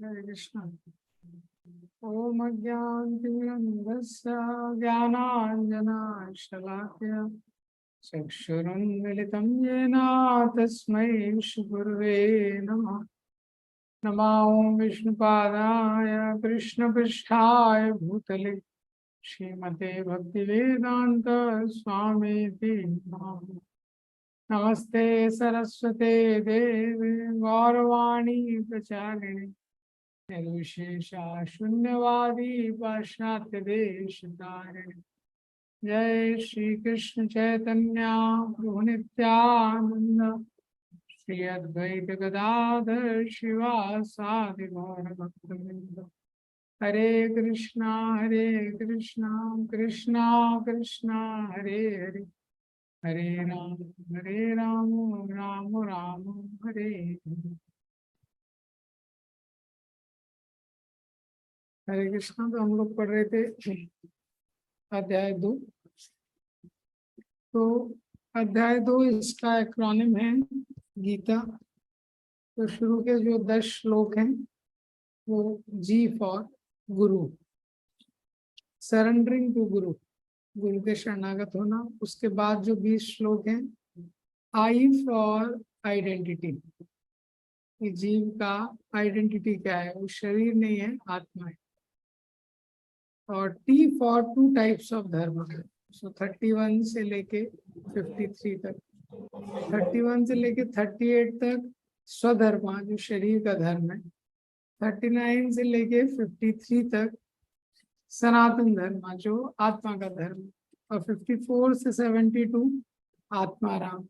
हरे कृष्ण। ओम अज्ञानतिमिरन्धस्य ज्ञानाञ्जनशलाकया चक्षुरुन्मिलितं येन तस्मै श्रीगुरवे नमः। नमो विष्णुपादाय कृष्णपृष्ठाय भूतले श्रीमते भक्तिवेदांत स्वामीति नामिने। नमस्ते सरस्वते देवे गौरवाणी प्रचारिणे निर्विशेषा शून्यवादी पाश्चात्य देश तारिणे। जय श्री कृष्ण चैतन्य प्रभु नित्यानंद श्री अद्वैत गदाधर शिवासादि गौर भक्तवृंद। हरे कृष्णा कृष्णा कृष्णा हरे हरे, हरे राम राम राम हरे हरे। हरे कृष्णा। तो हम लोग पढ़ रहे थे अध्याय 2। तो अध्याय 2 इसका एक्रोनिम है गीता। तो शुरू के जो 10 श्लोक हैं वो जी फॉर गुरु, सरेंडरिंग टू गुरु, गुरु के शरणागत होना। उसके बाद जो 20 श्लोक हैं आई फॉर आइडेंटिटी, कि जीव का आइडेंटिटी क्या है, वो शरीर नहीं है, आत्मा है। और टी फॉर 2 टाइप्स ऑफ धर्म। सो 31 से लेके 53 तक, 31 से लेके 38 तक स्वधर्म जो शरीर का धर्म है, 39 से लेके 53 तक सनातन धर्म जो आत्मा का धर्म है, और 54 से 72 आत्माराम।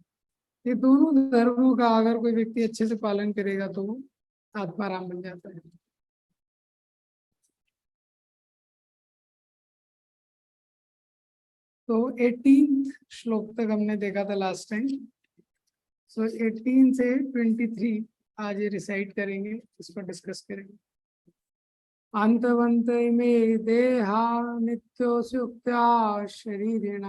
ये दोनों धर्मों का अगर कोई व्यक्ति अच्छे से पालन करेगा तो वो आत्माराम बन जाता है। तो 18 श्लोक तक हमने देखा था लास्ट टाइम। सो 18 से 23 आज ये रिसाइट करेंगे, इस पर डिस्कस करेंगे। अंतवंत में देहा नित्योस्युक्त्या शरीरेण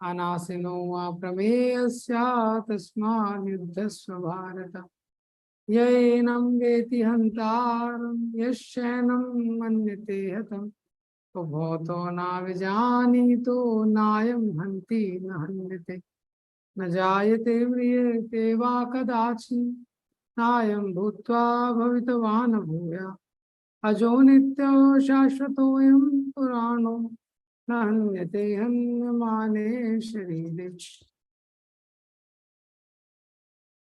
अनासिनो वा प्रमेयस्या तस्माद् युद्धस्व भारत। यैनं वेति हन्तारं यश्चैनं मन्यते हतम् उभोतो नाभिजानीतो नायं हन्ति न हन्यते। न जायते म्रियते वा कदाचित् नायं भूत्वा भवितवान् भूयात्। अजो नित्यो शाश्वतोऽयं पुराणो न हन्यते हन्यमाने शरीरे।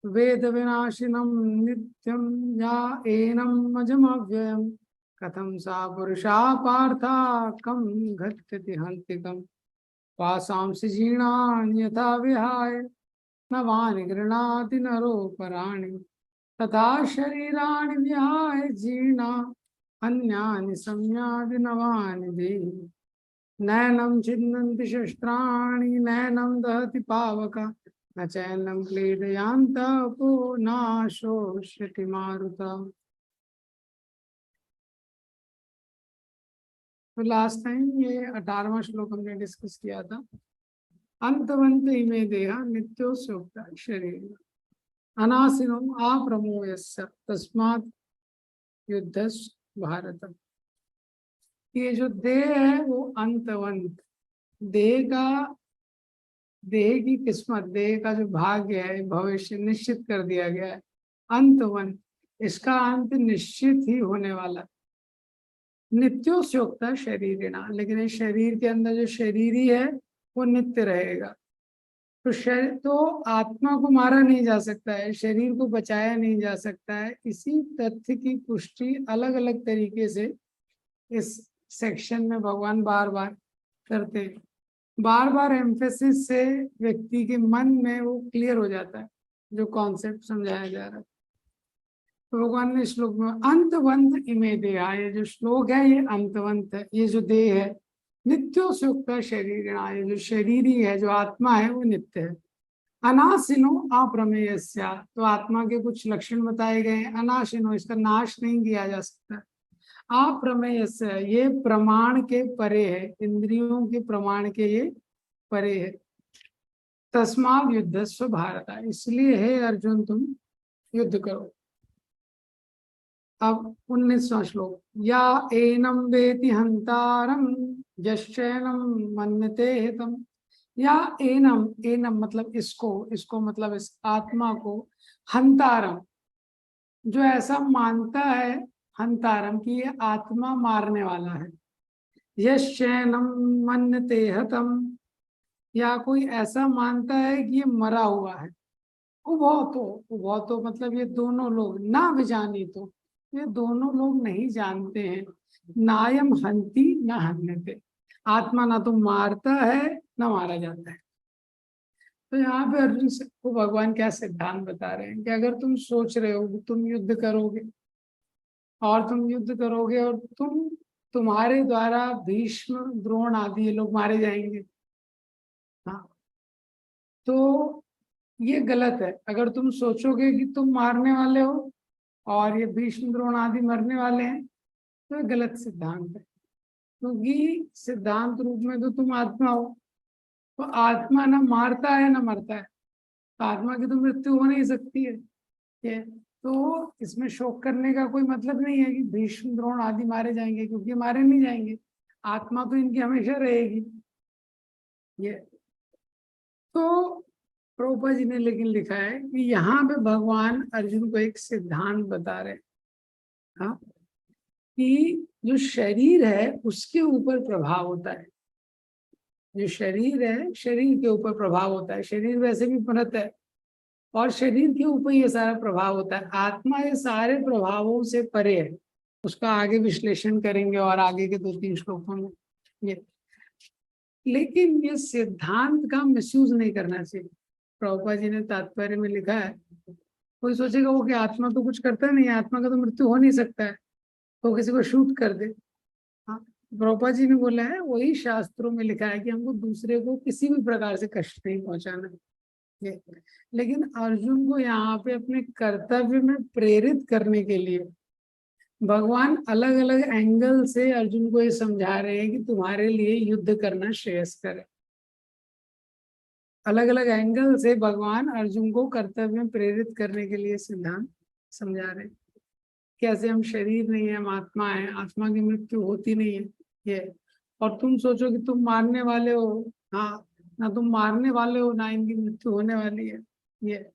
वेद विनाशिनं नित्यं या एनम् अजमव्ययम् कथं सा पुरुषा पार्था कं घट्यति हन्तिकम्। वासांसि जीर्णानि यथा विहाय नवानि गृह्णाति नरोपराणि तथा शरीराणि विहाय जीर्णा अन्यानि संयाति नवानि देहि। नैनं छिन्नन्ति शस्त्राणि नैनं दहति पावका न चैनं क्लेदयान्तपो नाशोष्यति मारुता। तो लास्ट टाइम ये 18वां श्लोक हमने डिस्कस किया था। अंतवंत इमे देहा नित्यो सोक्ता शरीर अनासिनो अप्रमोयस्य तस्मात् युद्धस् भारत। ये जो देह है वो अंतवंत, देह का, देह की किस्मत, देह का जो भाग्य है, भविष्य निश्चित कर दिया गया है। अंतवंत, इसका अंत निश्चित ही होने वाला। नित्योस्योक्ता शरीरिणा, लेकिन इस शरीर के अंदर जो शरीरी है वो नित्य रहेगा। तो शरीर, तो आत्मा को मारा नहीं जा सकता है, शरीर को बचाया नहीं जा सकता है। इसी तथ्य की पुष्टि अलग अलग तरीके से इस सेक्शन में भगवान बार बार करते हैं। बार बार एम्फेसिस से व्यक्ति के मन में वो क्लियर हो जाता है जो कॉन्सेप्ट समझाया जा रहा है। तो भगवान ने श्लोक में अंतवंत इमे देहा, ये जो श्लोक है ये अंतवंत है। ये जो देह है नित्योस्युक्त शरीर, ये जो शरीरी है, जो आत्मा है वो नित्य है। अनाशिनो अप्रमेयस्या, तो आत्मा के कुछ लक्षण बताए गए हैं। अनाशिनो, इसका नाश नहीं किया जा सकता। अप्रमेयस्य, ये प्रमाण के परे है, इंद्रियों के प्रमाण के ये परे है। तस्मात् युद्धस्व भारत, इसलिए हे अर्जुन तुम युद्ध करो। अब 19वां श्लोक, या एनम वेति हंतारम यश्चैनम मन्यते हितम। या एनम, एनम मतलब इसको, इसको मतलब इस आत्मा को, हंतारम जो ऐसा मानता है, हंतारम की ये आत्मा मारने वाला है, यश्चैनम मन्यते हतम, या कोई ऐसा मानता है कि ये मरा हुआ है। उभौतो मतलब ये दोनों लोग, ना विजानी तो ये दोनों लोग नहीं जानते हैं, नायम हंति ना हन्यते, आत्मा ना तो मारता है ना मारा जाता है। तो यहाँ पे अर्जुन को भगवान क्या सिद्धांत बता रहे हैं कि अगर तुम सोच रहे हो कि तुम युद्ध करोगे, और तुम युद्ध करोगे और तुम्हारे द्वारा भीष्म द्रोण आदि ये लोग मारे जाएंगे, हाँ, तो ये गलत है। अगर तुम सोचोगे कि तुम मारने वाले हो और ये भीष्म द्रोण आदि मरने वाले हैं, तो ये गलत सिद्धांत है, क्योंकि सिद्धांत रूप में तो तुम आत्मा हो, तो आत्मा ना मारता है ना मरता है, तो आत्मा की तो मृत्यु हो नहीं सकती है। ये तो इसमें शोक करने का कोई मतलब नहीं है कि भीष्म द्रोण आदि मारे जाएंगे, क्योंकि मारे नहीं जाएंगे, आत्मा तो इनकी हमेशा रहेगी। ये तो प्रभुपाद जी ने लेकिन लिखा है कि यहाँ पे भगवान अर्जुन को एक सिद्धांत बता रहे हैं, हाँ, कि जो शरीर है उसके ऊपर प्रभाव होता है, जो शरीर है शरीर के ऊपर प्रभाव होता है, शरीर वैसे भी मृत है और शरीर के ऊपर ये सारा प्रभाव होता है, आत्मा ये सारे प्रभावों से परे है। उसका आगे विश्लेषण करेंगे और आगे के 2-3 श्लोकों में ये, लेकिन ये सिद्धांत का मिसयूज नहीं करना चाहिए। प्रभुपाद जी ने तात्पर्य में लिखा है, कोई सोचेगा वो कि आत्मा तो कुछ करता नहीं है, आत्मा का तो मृत्यु हो नहीं सकता है, तो किसी को शूट कर दे। हाँ, प्रभुपाद जी ने बोला है वही शास्त्रों में लिखा है कि हमको दूसरे को किसी भी प्रकार से कष्ट नहीं पहुंचाना है। लेकिन अर्जुन को यहाँ पे अपने कर्तव्य में प्रेरित करने के लिए भगवान अलग अलग एंगल से अर्जुन को ये समझा रहे हैं कि तुम्हारे लिए युद्ध करना श्रेयस्कर है। अलग अलग एंगल से भगवान अर्जुन को कर्तव्य में प्रेरित करने के लिए सिद्धांत समझा रहे हैं। कैसे हम शरीर नहीं है, हम आत्मा है, आत्मा की मृत्यु होती नहीं है ये, और तुम सोचो कि तुम मारने वाले हो, हाँ, ना तुम मारने वाले हो ना इनकी मृत्यु होने वाली है ये।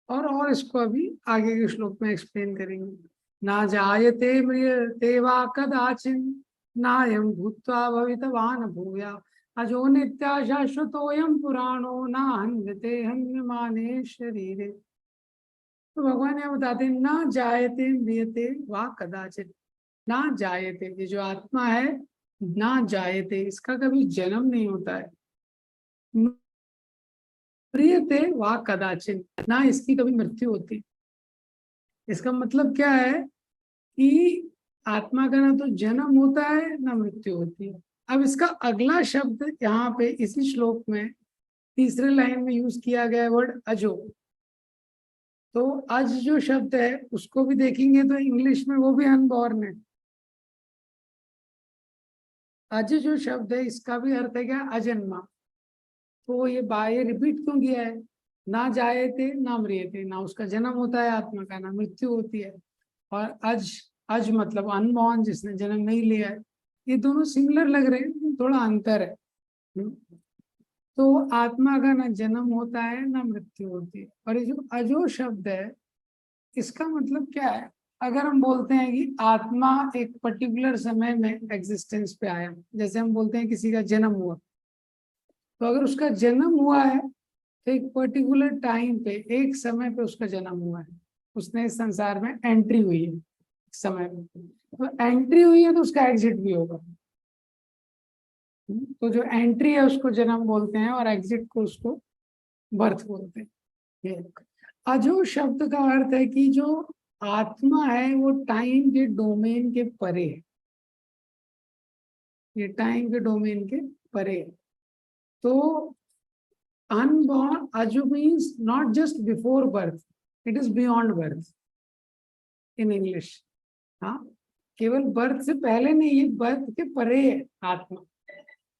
और इसको अभी आगे के श्लोक में एक्सप्लेन करेंगे। ना जायते म्रियते वा कदाचिन नायं भूत्वा भवितवान भूया अजो नित्या शाश्वतोऽयं पुराणो ना हन्यते हन्यमाने शरीरे। तो भगवान यहाँ बताते हैं ना जायते म्रियते वा कदाचिन, ना जायते ये जो आत्मा है, ना जायते इसका कभी जन्म नहीं होता है, म्रियते वा कदाचिन ना इसकी कभी मृत्यु होती। इसका मतलब क्या है कि आत्मा का ना तो जन्म होता है ना मृत्यु होती है। अब इसका अगला शब्द यहाँ पे इसी श्लोक में तीसरे लाइन में यूज किया गया है वर्ड अजो। तो अज जो शब्द है उसको भी देखेंगे तो इंग्लिश में वो भी अनबॉर्न है। अज जो शब्द है इसका भी अर्थ है क्या, अजन्मा। तो ये बाय रिपीट क्यों किया है, ना जायते ना मृत्यते, ना उसका जन्म होता है आत्मा का ना मृत्यु होती है, और अज, अज मतलब अनबॉर्न जिसने जन्म नहीं लिया है। ये दोनों सिमिलर लग रहे हैं, थोड़ा अंतर है। तो आत्मा का ना जन्म होता है ना मृत्यु होती है। और ये जो अजो शब्द है इसका मतलब क्या है, अगर हम बोलते हैं कि आत्मा एक पर्टिकुलर समय में एग्जिस्टेंस पे आया, जैसे हम बोलते हैं किसी का जन्म हुआ, तो अगर उसका जन्म हुआ है तो एक पर्टिकुलर टाइम पे एक समय पे उसका जन्म हुआ है, उसने इस संसार में एंट्री हुई है समय में, तो एंट्री हुई है तो उसका एग्जिट भी होगा। तो जो एंट्री है उसको जन्म बोलते हैं और एग्जिट को उसको बर्थ बोलते हैं। ये अजो शब्द का अर्थ है कि जो आत्मा है वो टाइम के डोमेन के परे है, ये टाइम के डोमेन के परे है। तो अनबॉर्न अजो means not just before birth, it is beyond birth in English. हाँ, केवल बर्थ से पहले नहीं, ये बर्थ के परे है आत्मा।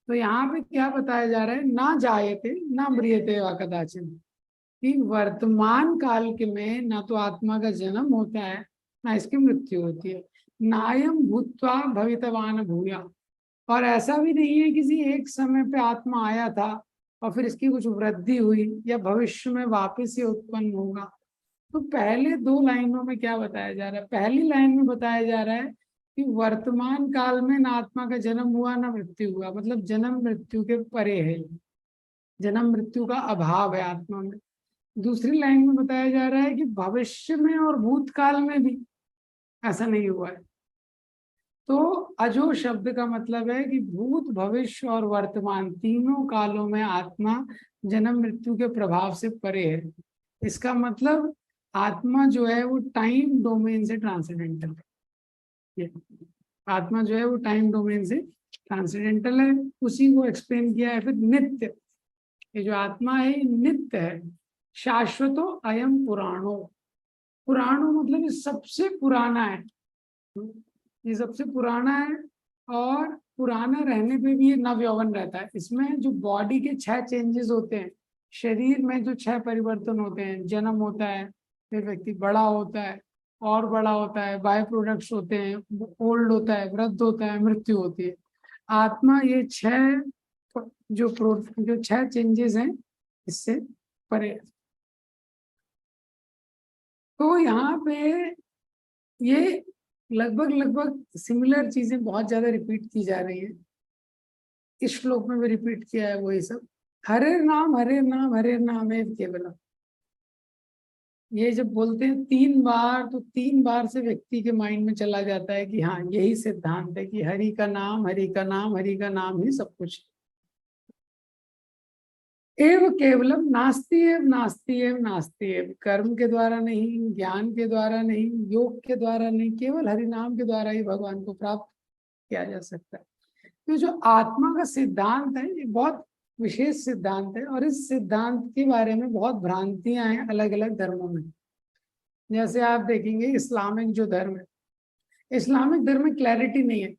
तो यहाँ पे क्या बताया जा रहा है, ना जायते ना म्रियते वा कदाचिन, कि वर्तमान काल के में ना तो आत्मा का जन्म होता है ना इसकी मृत्यु होती है। नायम भूत्वा भवितवान भूया, और ऐसा भी नहीं है किसी एक समय पे आत्मा आया था और फिर इसकी कुछ वृद्धि हुई या भविष्य में वापस ये उत्पन्न होगा। तो पहले दो लाइनों में क्या बताया जा रहा है? पहली लाइन में बताया जा रहा है कि वर्तमान काल में ना आत्मा का जन्म हुआ ना मृत्यु हुआ, मतलब जन्म मृत्यु के परे है, जन्म मृत्यु का अभाव है आत्मा में। दूसरी लाइन में बताया जा रहा है कि भविष्य में और भूतकाल में भी ऐसा नहीं हुआ है। तो अजो शब्द का मतलब है कि भूत भविष्य और वर्तमान तीनों कालों में आत्मा जन्म मृत्यु के प्रभाव से परे है। इसका मतलब आत्मा जो है वो टाइम डोमेन से ट्रांसेंडेंटल है। आत्मा जो है वो टाइम डोमेन से ट्रांसेंडेंटल है। उसी को एक्सप्लेन किया है फिर नित्य। ये जो आत्मा है नित्य है। शाश्वतो अयम पुराणो, पुराणो मतलब ये सबसे पुराना है, ये सबसे पुराना है। और पुराना रहने पे भी ये नवयौवन रहता है। इसमें जो बॉडी के 6 चेंजेस होते हैं, शरीर में जो 6 परिवर्तन होते हैं, जन्म होता है, फिर व्यक्ति बड़ा होता है और बड़ा होता है, बाय प्रोडक्ट्स होते हैं, ओल्ड होता है, वृद्ध होता है, मृत्यु होती है। आत्मा ये 6 जो 6 चेंजेस हैं इससे परे। तो यहाँ पे ये लगभग लगभग सिमिलर चीजें बहुत ज्यादा रिपीट की जा रही है। इस श्लोक में भी रिपीट किया है वही सब, हरे नाम हरे नाम हरे नाम है केवलम। ये जब बोलते हैं 3 बार, तो 3 बार से व्यक्ति के माइंड में चला जाता है कि हाँ यही सिद्धांत है कि हरि का नाम हरि का नाम हरि का नाम ही सब कुछ। एव केवलम नास्ति एव नास्ति एव नास्ति एव, कर्म के द्वारा नहीं, ज्ञान के द्वारा नहीं, योग के द्वारा नहीं, केवल हरि नाम के द्वारा ही भगवान को प्राप्त किया जा सकता है। तो जो आत्मा का सिद्धांत है ये बहुत विशेष सिद्धांत है, और इस सिद्धांत के बारे में बहुत भ्रांतियां हैं अलग अलग धर्मों में। जैसे आप देखेंगे इस्लामिक जो धर्म है, इस्लामिक धर्म में क्लैरिटी नहीं है।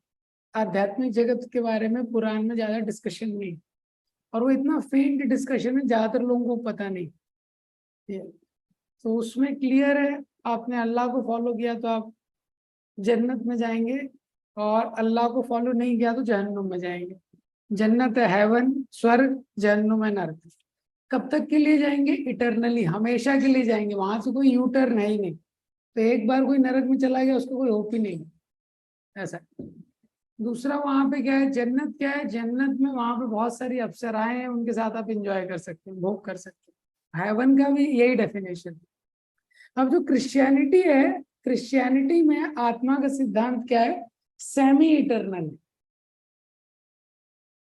आध्यात्मिक जगत के बारे में कुरान में ज्यादा डिस्कशन नहीं, और वो इतना फेंट डिस्कशन है ज्यादातर लोगों को पता नहीं। तो उसमें क्लियर है, आपने अल्लाह को फॉलो किया तो आप जन्नत में जाएंगे, और अल्लाह को फॉलो नहीं किया तो जहन्नुम में जाएंगे। जन्नत है हेवन, स्वर्ग, जहन्नुम है नर्क। कब तक के लिए जाएंगे? इटरनली, हमेशा के लिए जाएंगे। वहां से कोई यू टर्न है ही नहीं। तो एक बार कोई नरक में चला गया उसको कोई होप ही नहीं, ऐसा। दूसरा वहां पे क्या है, जन्नत क्या है? जन्नत में वहां पे बहुत सारी अप्सराएं हैं, उनके साथ आप इंजॉय कर सकते हैं, भोग कर सकते हैं। हेवन का भी यही डेफिनेशन। अब जो क्रिश्चियनिटी है, क्रिश्चियनिटी में आत्मा का सिद्धांत क्या है? Semi eternal.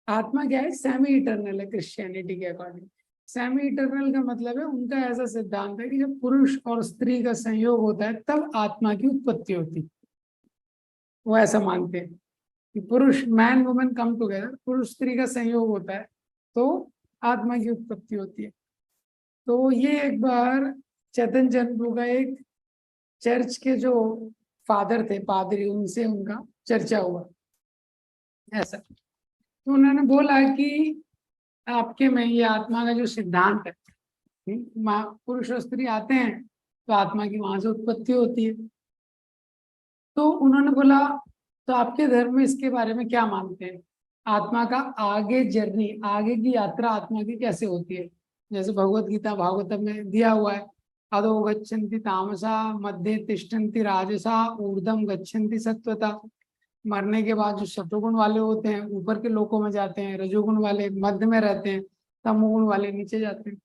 आत्मा क्या है? सेमी इटर्नल है क्रिश्चियनिटी के अकॉर्डिंग। सेमी इटर्नल का मतलब है उनका ऐसा सिद्धांत है कि जब पुरुष और स्त्री का संयोग होता है तब आत्मा की उत्पत्ति होती है। वो ऐसा मानते हैं कि पुरुष, मैन वुमेन कम टुगेदर, पुरुष स्त्री का संयोग होता है तो आत्मा की उत्पत्ति होती है। तो ये एक बार चैतन्य चंद्र का एक चर्च के जो फादर थे, पादरी, उनसे उनका चर्चा हुआ ऐसा। तो उन्होंने बोला कि आपके में ये आत्मा का जो सिद्धांत है, पुरुष और स्त्री आते हैं तो आत्मा की वहां से उत्पत्ति होती है। तो उन्होंने बोला तो आपके धर्म में इसके बारे में क्या मानते हैं? आत्मा का आगे जर्नी, आगे की यात्रा आत्मा की कैसे होती है? जैसे भगवत गीता भागवतम में दिया हुआ है, अधो गच्छन्ति तामसा मध्य तिष्ठन्ति राजसा ऊर्ध्वम गच्छन्ति सत्वता। मरने के बाद जो सत्वगुण वाले होते हैं ऊपर के लोकों में जाते हैं, रजोगुण वाले मध्य में रहते हैं, तमोगुण वाले नीचे जाते हैं।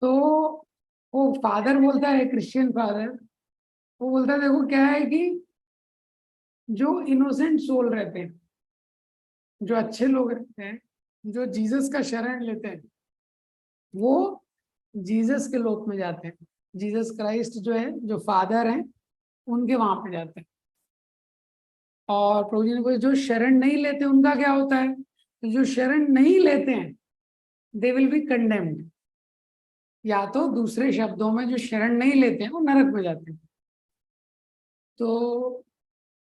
तो वो फादर बोलता है, क्रिश्चियन फादर, वो बोलता है देखो क्या है कि जो इनोसेंट सोल रहते हैं, जो अच्छे लोग रहते हैं, जो जीसस का शरण लेते हैं, वो जीसस के लोक में जाते हैं। जीसस क्राइस्ट जो है, जो फादर हैं, उनके वहां पे जाते हैं। और प्रभु जी ने बोला जो शरण नहीं लेते उनका क्या होता है? तो जो शरण नहीं लेते हैं दे विल बी कंडेम्ड, या तो दूसरे शब्दों में जो शरण नहीं लेते हैं वो नरक में जाते हैं। तो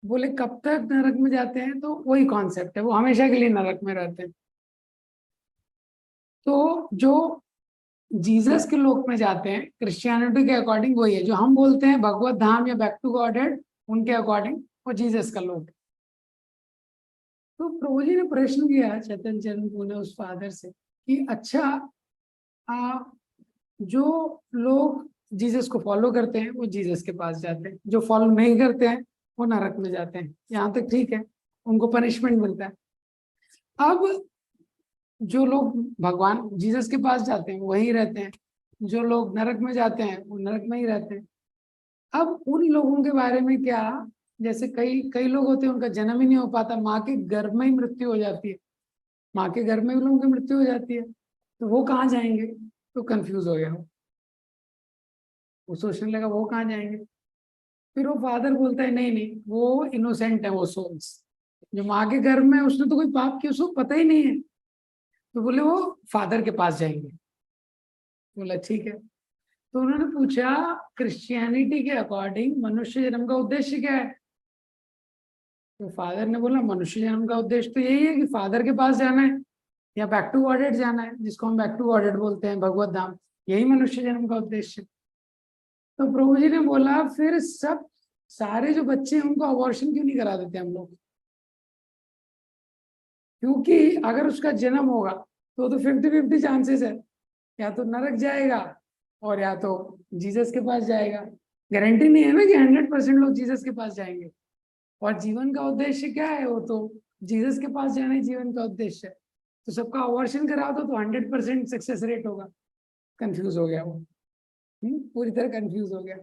बोले कब तक नरक में जाते हैं? तो वही कॉन्सेप्ट है, वो हमेशा के लिए नरक में रहते हैं। तो जो जीसस के लोक में जाते हैं, क्रिश्चियनिटी के अकॉर्डिंग वही है जो हम बोलते हैं भगवत धाम या बैक टू गॉड हेड, उनके अकॉर्डिंग वो जीसस का लोक है। तो प्रभु जी ने प्रश्न किया चैतन्य चरण ने उस फादर से कि अच्छा, जो लोग जीसस को फॉलो करते हैं वो जीसस के पास जाते हैं, जो फॉलो नहीं करते हैं वो नरक में जाते हैं, यहाँ तक ठीक है, उनको पनिशमेंट मिलता है। अब जो लोग भगवान जीसस के पास जाते हैं वहीं रहते हैं, जो लोग नरक में जाते हैं वो नरक में ही रहते हैं। अब उन लोगों के बारे में क्या, जैसे कई कई लोग होते हैं उनका जन्म ही नहीं हो पाता, माँ के गर्भ में ही मृत्यु हो जाती है, माँ के गर्भ में भी लोगों की मृत्यु हो जाती है, तो वो कहाँ जाएंगे? तो कंफ्यूज हो गया वो सोचने लगा वो कहाँ जाएंगे। फिर वो फादर बोलता है नहीं नहीं, वो इनोसेंट है, वो सोल्स जो माँ के गर्भ में, उसने तो कोई पाप किया उसको पता ही नहीं है, तो बोले वो फादर के पास जाएंगे। बोला ठीक है। तो उन्होंने पूछा क्रिश्चियनिटी के अकॉर्डिंग मनुष्य जन्म का उद्देश्य क्या है? तो फादर ने बोला मनुष्य जन्म का उद्देश्य तो यही है कि फादर के पास जाना है या बैक टू गॉडेड जाना है, जिसको हम बैक टू गॉडेड बोलते हैं, भगवत धाम, यही मनुष्य जन्म का उद्देश्य। तो प्रभु जी ने बोला फिर सब सारे जो बच्चे हैं उनको अबॉर्शन क्यों नहीं करा देते हम लोग? क्योंकि अगर उसका जन्म होगा तो 50-50 चांसेस है, या तो नरक जाएगा और या तो जीसस के पास जाएगा। गारंटी नहीं है ना कि 100% लोग जीसस के पास जाएंगे। और जीवन का उद्देश्य क्या है? वो तो जीसस के पास जाना ही जीवन का उद्देश्य है। तो सबका अबॉर्शन करा दो तो 100% सक्सेस रेट होगा। कंफ्यूज हो गया वो, पूरी तरह कंफ्यूज हो गया।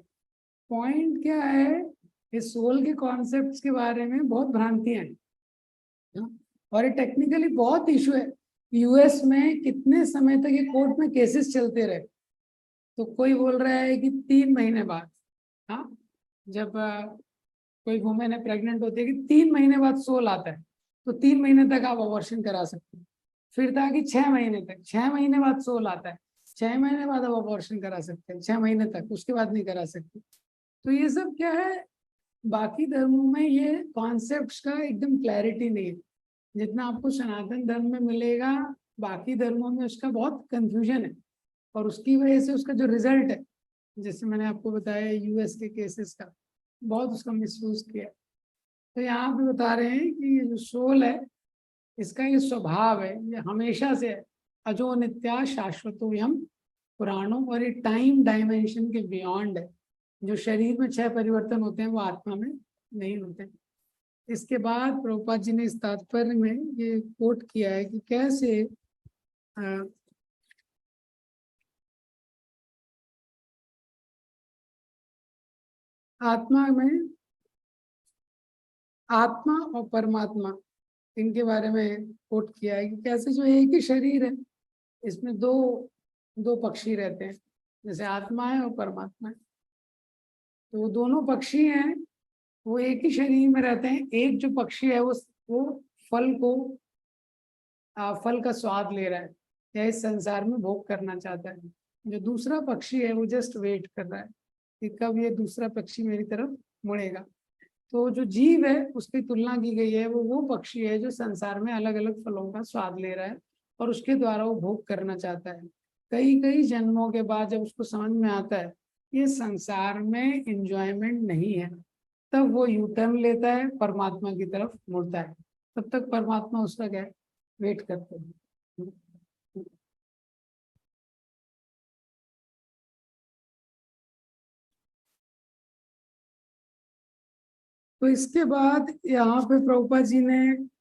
पॉइंट क्या है, इस सोल के कॉन्सेप्ट्स के बारे में बहुत भ्रांतियां हैं, और ये टेक्निकली बहुत इशू है। यूएस में कितने समय तक ये कोर्ट में केसेस चलते रहे, तो कोई बोल रहा है कि 3 महीने बाद, हाँ, जब कोई वुमेन है प्रेग्नेंट होती है कि 3 महीने बाद सोल आता है, तो 3 महीने तक आप अबॉर्शन करा सकते हैं। फिर था कि 6 महीने तक, 6 महीने बाद सोल आता है, 6 महीने बाद आप अबॉर्शन करा सकते हैं, 6 महीने तक, उसके बाद नहीं करा सकते। तो ये सब क्या है, बाकी धर्मों में ये कॉन्सेप्ट्स का एकदम क्लैरिटी नहीं है, जितना आपको सनातन धर्म में मिलेगा बाकी धर्मों में उसका बहुत कंफ्यूजन है। और उसकी वजह से उसका जो रिजल्ट है, जैसे मैंने आपको बताया यूएस के केसेस का, बहुत उसका मिसयूज किया। तो यहाँ पे बता रहे हैं कि ये जो सोल है इसका ये स्वभाव है, ये हमेशा से है, अजो नित्या शाश्वतो यम पुराणों, और ये टाइम डायमेंशन के बियॉन्ड है। जो शरीर में 6 परिवर्तन होते हैं वो आत्मा में नहीं होते। इसके बाद प्रभुपाद जी ने इस तात्पर्य में ये कोट किया है कि कैसे आत्मा में, आत्मा और परमात्मा, इनके बारे में कोट किया है कि कैसे जो एक ही शरीर है इसमें दो दो पक्षी रहते हैं, जैसे आत्मा है और परमात्मा है। तो वो दोनों पक्षी हैं, वो एक ही शरीर में रहते हैं। एक जो पक्षी है वो फल को, फल का स्वाद ले रहा है या इस संसार में भोग करना चाहता है। जो दूसरा पक्षी है वो जस्ट वेट कर रहा है कि कब ये दूसरा पक्षी मेरी तरफ मुड़ेगा। तो जो जीव है उसकी तुलना की गई है, वो पक्षी है जो संसार में अलग अलग फलों का स्वाद ले रहा है और उसके द्वारा वो भोग करना चाहता है। कई कई जन्मों के बाद जब उसको समझ में आता है ये संसार में एंजॉयमेंट नहीं है, तब वो यू टर्न लेता है, परमात्मा की तरफ मुड़ता है। तब तक परमात्मा उसका क्या है, वेट करते हैं। तो इसके बाद यहाँ पे प्रभुपाद जी ने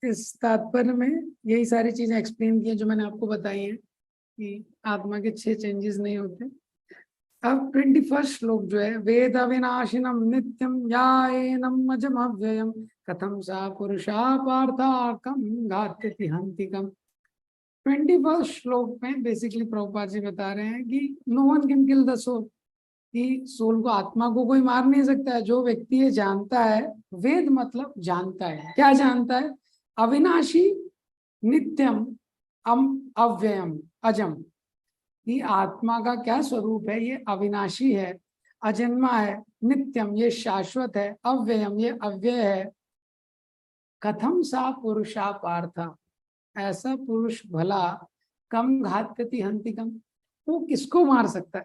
इस तात्पर्य में यही सारी चीजें एक्सप्लेन की हैं जो मैंने आपको बताई हैं कि आत्मा के 6 चेंजेस नहीं होते। अब 21 श्लोक जो है, वेद अविनाशिनम नित्यम याएनम अजम अव्ययम कथम सा पुरुषा पार्था कम घात्यति हंतिकम। 21 श्लोक में बेसिकली प्रभुपाद जी बता रहे हैं कि no one can kill the soul, कि सोल को, आत्मा को कोई मार नहीं सकता है। जो व्यक्ति ये जानता है, वेद मतलब जानता है, क्या जानता है? अविनाशी, नित्यम, अव्ययम, अजम। ये आत्मा का क्या स्वरूप है? ये अविनाशी है, अजन्मा है, नित्यम ये शाश्वत है, अव्ययम ये अव्यय है। कथम सा पुरुषा पार्थ, ऐसा पुरुष भला, कम घात्यति हंतिकम, वो किसको मार सकता है?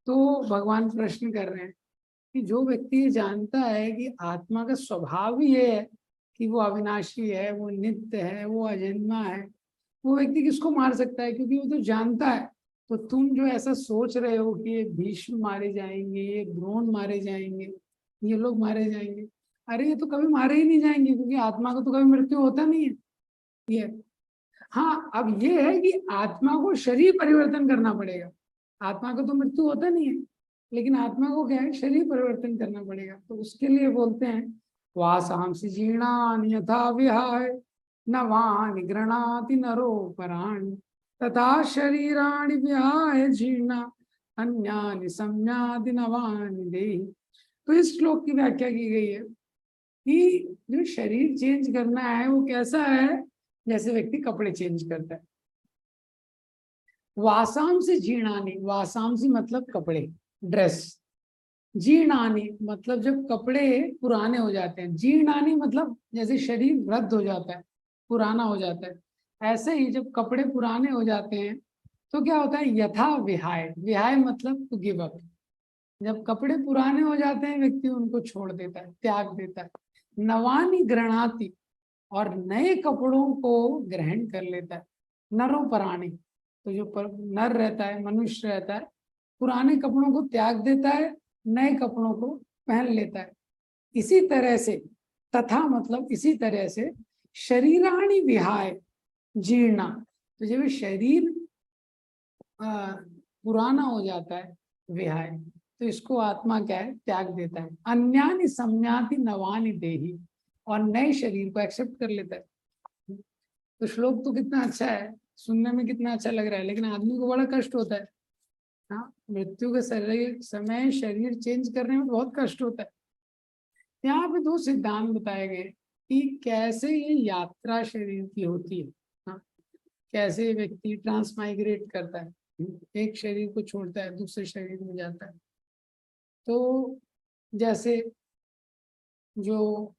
तो भगवान प्रश्न कर रहे हैं कि जो व्यक्ति ये जानता है कि आत्मा का स्वभाव ही ये है कि वो अविनाशी है, वो नित्य है, वो अजन्मा है, वो व्यक्ति किसको मार सकता है? क्योंकि वो तो जानता है। तो तुम जो ऐसा सोच रहे हो कि ये भीष्म मारे जाएंगे, ये द्रोण मारे जाएंगे, ये लोग मारे जाएंगे, अरे ये तो कभी मारे ही नहीं जाएंगे, क्योंकि आत्मा को तो कभी मृत्यु होता नहीं है। ये हाँ, अब ये है कि आत्मा को शरीर परिवर्तन करना पड़ेगा। आत्मा को तो मृत्यु होता नहीं है, लेकिन आत्मा को क्या है, शरीर परिवर्तन करना पड़ेगा। तो उसके लिए बोलते हैं वासांसि जीर्णानि यथा विहाय नवानि गृह्णाति नरो पराणि तथा शरीराणि विहाय जीर्णा अन्यानि संयाति नवानि देहि। तो इस श्लोक की व्याख्या की गई है कि जो शरीर चेंज करना है वो कैसा है, जैसे व्यक्ति कपड़े चेंज करता है। वासांसि जीर्णानि, वासांसि मतलब कपड़े, ड्रेस, जीर्णानि मतलब जब कपड़े पुराने हो जाते हैं, जीर्णानि मतलब जैसे शरीर वृद्ध हो जाता है, पुराना हो जाता है, ऐसे ही जब कपड़े पुराने हो जाते हैं तो क्या होता है, यथा विहाय, विहाय मतलब टू गिव अप। जब कपड़े पुराने हो जाते हैं व्यक्ति उनको छोड़ देता है, त्याग देता है। नवानि गृह्णाति, और नए कपड़ों को ग्रहण कर लेता है। नरो पराणी, तो जो नर रहता है, मनुष्य रहता है, पुराने कपड़ों को त्याग देता है, नए कपड़ों को पहन लेता है। इसी तरह से, तथा मतलब इसी तरह से, शरीराणि विहाय जीर्णा, तो जब शरीर पुराना हो जाता है, विहाय, तो इसको आत्मा क्या है, त्याग देता है। अन्यानि सम्याति नवानि देहि, और नए शरीर को एक्सेप्ट कर लेता है। तो श्लोक तो कितना अच्छा है, सुनने में कितना अच्छा लग रहा है, लेकिन आदमी को बड़ा कष्ट होता है। हाँ, मृत्यु के समय शरीर चेंज करने में बहुत कष्ट होता है। यहाँ पे दो सिद्धांत बताए गए कि कैसे ये यात्रा शरीर की होती है। हाँ, कैसे व्यक्ति ट्रांसमाइग्रेट करता है, एक शरीर को छोड़ता है दूसरे शरीर में जाता है। तो जैसे जो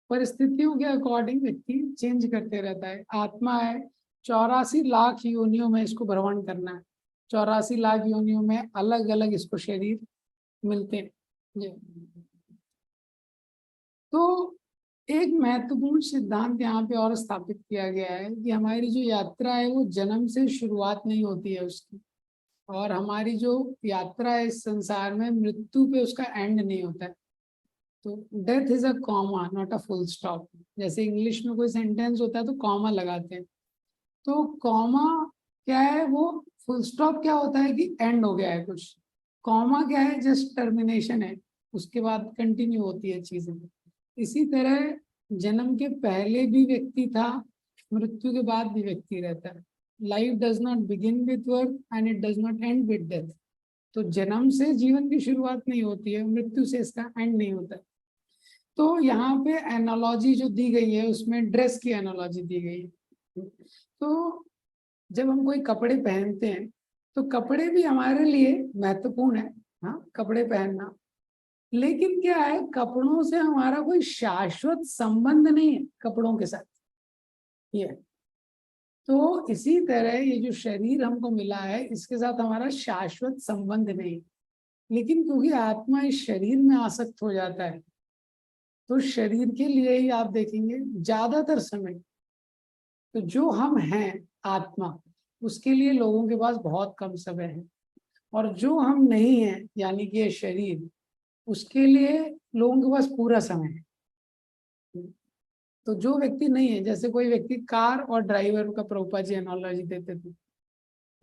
परिस्थितियों के अकॉर्डिंग व्यक्ति चेंज करते रहता है। आत्मा है, 84 लाख योनियों में इसको भ्रमण करना है, 84 लाख योनियों में अलग अलग इसको शरीर मिलते हैं। तो एक महत्वपूर्ण सिद्धांत यहाँ पे और स्थापित किया गया है कि हमारी जो यात्रा है वो जन्म से शुरुआत नहीं होती है उसकी, और हमारी जो यात्रा है इस संसार में मृत्यु पे उसका एंड नहीं होता है। तो death is a comma not a full stop. जैसे इंग्लिश में कोई सेंटेंस होता है तो कॉमा लगाते हैं, तो कॉमा क्या है, वो फुल स्टॉप क्या होता है कि एंड हो गया है कुछ। कॉमा क्या है, जस्ट टर्मिनेशन है, उसके बाद कंटिन्यू होती है चीजें। इसी तरह जन्म के पहले भी व्यक्ति था, मृत्यु के बाद भी व्यक्ति रहता है। Life does not begin with birth and it does not and with death. तो जन्म से जीवन की शुरुआत नहीं होती है, मृत्यु से इसका एंड नहीं होता है। तो यहाँ पे एनालॉजी जो दी गई है उसमें ड्रेस की एनालॉजी दी गई है। तो जब हम कोई कपड़े पहनते हैं तो कपड़े भी हमारे लिए महत्वपूर्ण है, हाँ, कपड़े पहनना। लेकिन क्या है, कपड़ों से हमारा कोई शाश्वत संबंध नहीं है कपड़ों के साथ। ये तो इसी तरह ये जो शरीर हमको मिला है इसके साथ हमारा शाश्वत संबंध नहीं, लेकिन क्योंकि आत्मा इस शरीर में आसक्त हो जाता है तो शरीर के लिए ही आप देखेंगे ज्यादातर समय, तो जो हम हैं आत्मा, उसके लिए लोगों के पास बहुत कम समय है, और जो हम नहीं हैं यानी कि ये शरीर, उसके लिए लोगों के पास पूरा समय है। तो जो व्यक्ति नहीं है, जैसे कोई व्यक्ति कार और ड्राइवर का प्रभुपाद जी एनालॉजी देते थे,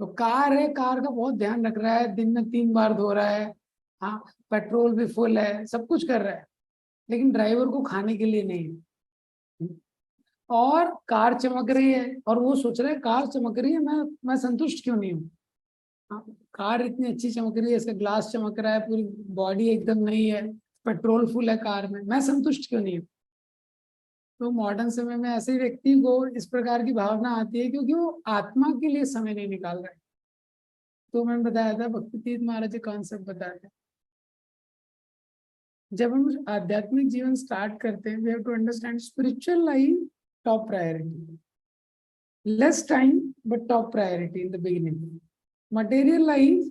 तो कार है, कार का बहुत ध्यान रख रहा है, दिन में 3 बार धो रहा है, हाँ, पेट्रोल भी फुल है, सब कुछ कर रहा है, लेकिन ड्राइवर को खाने के लिए नहीं है। और कार चमक रही है और वो सोच रहा है कार चमक रही है, मैं संतुष्ट क्यों नहीं हूँ। हाँ, कार इतनी अच्छी चमक रही है, इसका ग्लास चमक रहा है, पूरी बॉडी एकदम नई है, पेट्रोल फुल है कार में, मैं संतुष्ट क्यों नहीं हूँ। तो मॉडर्न समय में ऐसे व्यक्ति को इस प्रकार की भावना आती है क्योंकि वो आत्मा के लिए समय नहीं निकाल रहा है। तो मैंने बताया था, भक्ति तीर्थ महाराज जी कॉन्सेप्ट बताया था, जब हम आध्यात्मिक जीवन स्टार्ट करते हैं, we have to understand spiritual life top priority, less time but top priority in the beginning. Material life,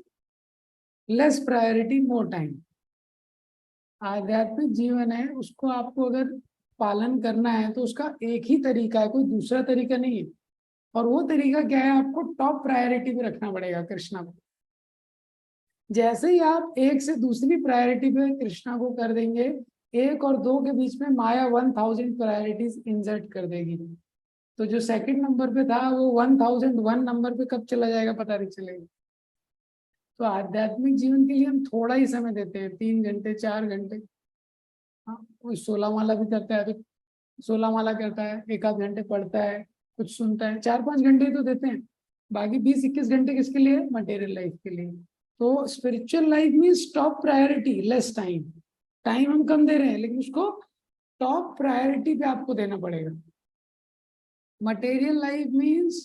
less priority, more time. आध्यात्मिक जीवन है, उसको आपको अगर पालन करना है तो उसका एक ही तरीका है, कोई दूसरा तरीका नहीं है। और वो तरीका क्या है, आपको टॉप प्रायोरिटी पे रखना पड़ेगा कृष्णा को। जैसे ही आप एक से दूसरी प्रायोरिटी पे कृष्णा को कर देंगे, 1 और 2 के बीच में माया 1000 प्रायोरिटीज इंसर्ट कर देगी। तो जो सेकंड नंबर पे था वो 1001 नंबर पे कब चला जाएगा पता नहीं चलेगा। तो आध्यात्मिक जीवन के लिए हम थोड़ा ही समय देते हैं, 3 घंटे 4 घंटे। हाँ, कोई 16 माला भी करता है तो 16 माला करता है, 1 आध घंटे पढ़ता है, कुछ सुनता है, 4-5 घंटे तो देते हैं। बाकी 20-21 घंटे किसके लिए? मटेरियल लाइफ के लिए। तो spiritual life means top priority, less time. Time हम कम दे रहे हैं लेकिन उसको टॉप प्रायोरिटी पे आपको देना पड़ेगा। Material life means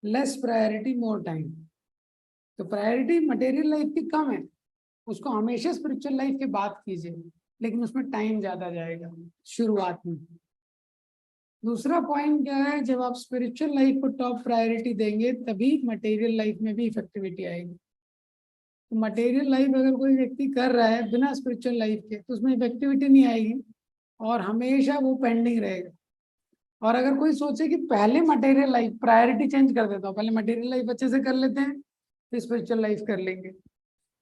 less priority, more time. तो प्रायोरिटी मटेरियल लाइफ की कम है, उसको हमेशा स्पिरिचुअल लाइफ के बाद कीजिए, लेकिन उसमें टाइम ज्यादा जाएगा शुरुआत में। दूसरा पॉइंट क्या है, जब आप स्पिरिचुअल लाइफ को टॉप प्रायोरिटी देंगे तभी मटेरियल लाइफ में भी इफेक्टिविटी आएगी। तो मटेरियल लाइफ अगर कोई व्यक्ति कर रहा है बिना स्पिरिचुअल लाइफ के तो उसमें इफेक्टिविटी नहीं आएगी और हमेशा वो पेंडिंग रहेगा। और अगर कोई सोचे कि पहले मटेरियल लाइफ, प्रायोरिटी चेंज कर देता हूँ, पहले मटेरियल लाइफ अच्छे से कर लेते हैं फिर स्पिरिचुअल लाइफ कर लेंगे,